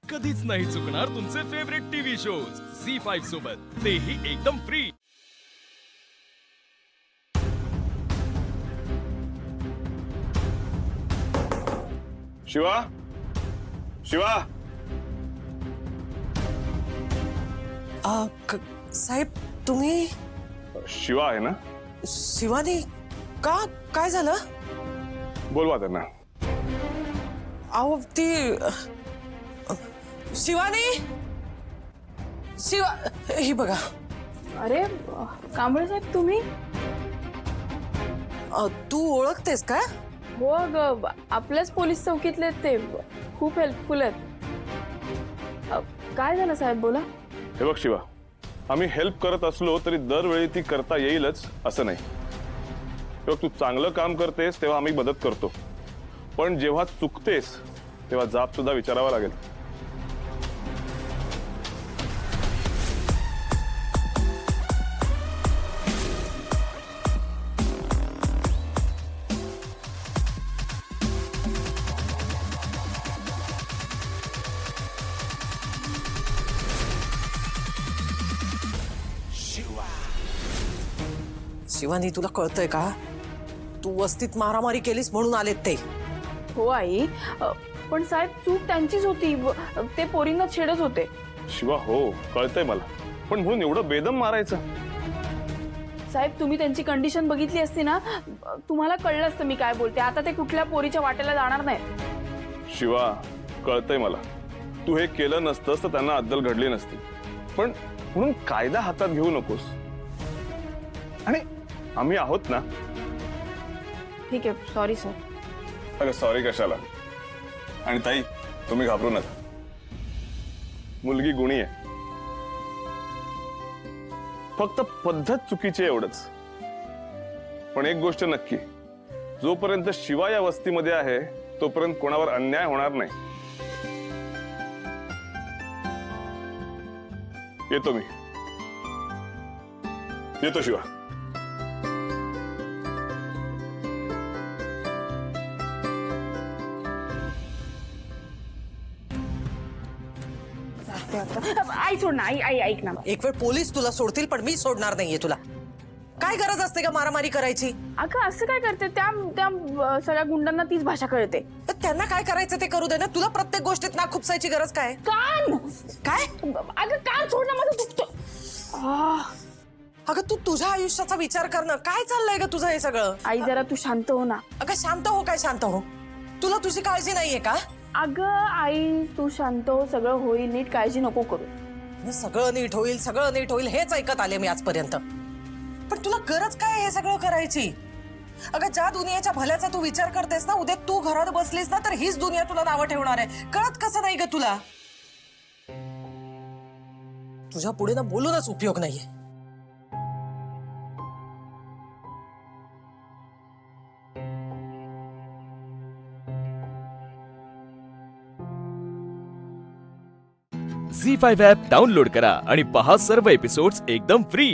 कधीच नाही चुकणार तुमचे फेवरेट टीव्ही शोज झी5 सोबत, तेही एकदम फ्री। शिवा, शिवा, साहेब तुम्ही शिवा आहे ना? शिवानी का काय झालं? बोलवा त्यांना। अहो ती शिवानी शिवा ही बघा। अरे कांबळे साहेब तुम्ही? तू ओळखतेस का? हो अगं, आपल्याच पोलीस चौकीतले ते खूप हेल्पफुल आहेत। काय झालं साहेब, बोला। हे बघ शिवा, आम्ही हेल्प करत असलो तरी दरवेळी ती करता येईलच असं नाही। हे बघ, तू चांगलं काम करतेस तेव्हा आम्ही मदत करतो, पण जेव्हा चुकतेस तेव्हा जाब सुद्धा विचारावा लागेल। शिवानी तुला कळतंय का? तू वस्तीत मारामारी केलीस म्हणून आलेत ते। हो आई, पण साहेब चूक त्यांचीच होती, ते पोरींना छेडत होते। शिवा हो, कळतंय मला, पण म्हणून एवढं बेदम मारायचं? साहेब तुम्ही त्यांची कंडिशन बघितली असती ना, तुम्हाला कळलं असतं मी काय बोलते। आता ते कुठल्या पोरीच्या वाटेला जाणार नाही। शिवा कळतंय मला, तू हे केलं नसतंस तर त्यांना अद्दल घडली नसती, पण म्हणून कायदा हातात घेऊ नकोस। आणि आम्ही आहोत ना। ठीक आहे, सॉरी सर। अरे सॉरी कशाला? आणि ताई तुम्ही घाबरू नका, मुलगी गुणी आहे, फक्त पद्धत चुकीची आहे एवढंच। पण एक गोष्ट नक्की, जोपर्यंत शिवा या वस्तीमध्ये आहे तोपर्यंत कोणावर अन्याय होणार नाही। येतो मी, येतो शिवा। आई सोड ना, आई आई ऐक ना। एक वेळ पोलीस तुला सोडतील पण मी सोडणार नाहीये तुला। काय गरज असते का मारामारी करायची? अगं असं काय करते? त्या सगळ्या गुंडांना तीच भाषा कळते। त्यांना काय करायचं ते करू दे ना, तुला प्रत्येक गोष्टीत नाक खुपसायची गरज काय? कान काय? अगं कान सोड ना, माझं दुखतो। अगं तू तुझ्या आयुष्याचा विचार कर ना, काय चाललंय ग तुझं हे सगळं? आई जरा तू शांत हो ना। अगं शांत हो, काय शांत हो? तुला तुझी काळजी नाहीये का? अगं आई तू शांत हो, सगळं होईल नीट, काळजी नको करू। सगळं नीट होईल, सगळं नीट होईल हेच ऐकत आले मी आजपर्यंत, पण तुला गरज काय हे सगळं करायची? अगं ज्या दुनियाच्या भल्याचा तू विचार करतेस ना, उद्या तू घरात बसलीस ना तर हीच दुनिया तुला नावं ठेवणार आहे। कळत कसं नाही ग तुला? तुझ्या पुढे ना बोलूनच उपयोग नाहीये। झी5 ॲप डाउनलोड करा आणि पहा सर्व एपिसोड्स एकदम फ्री।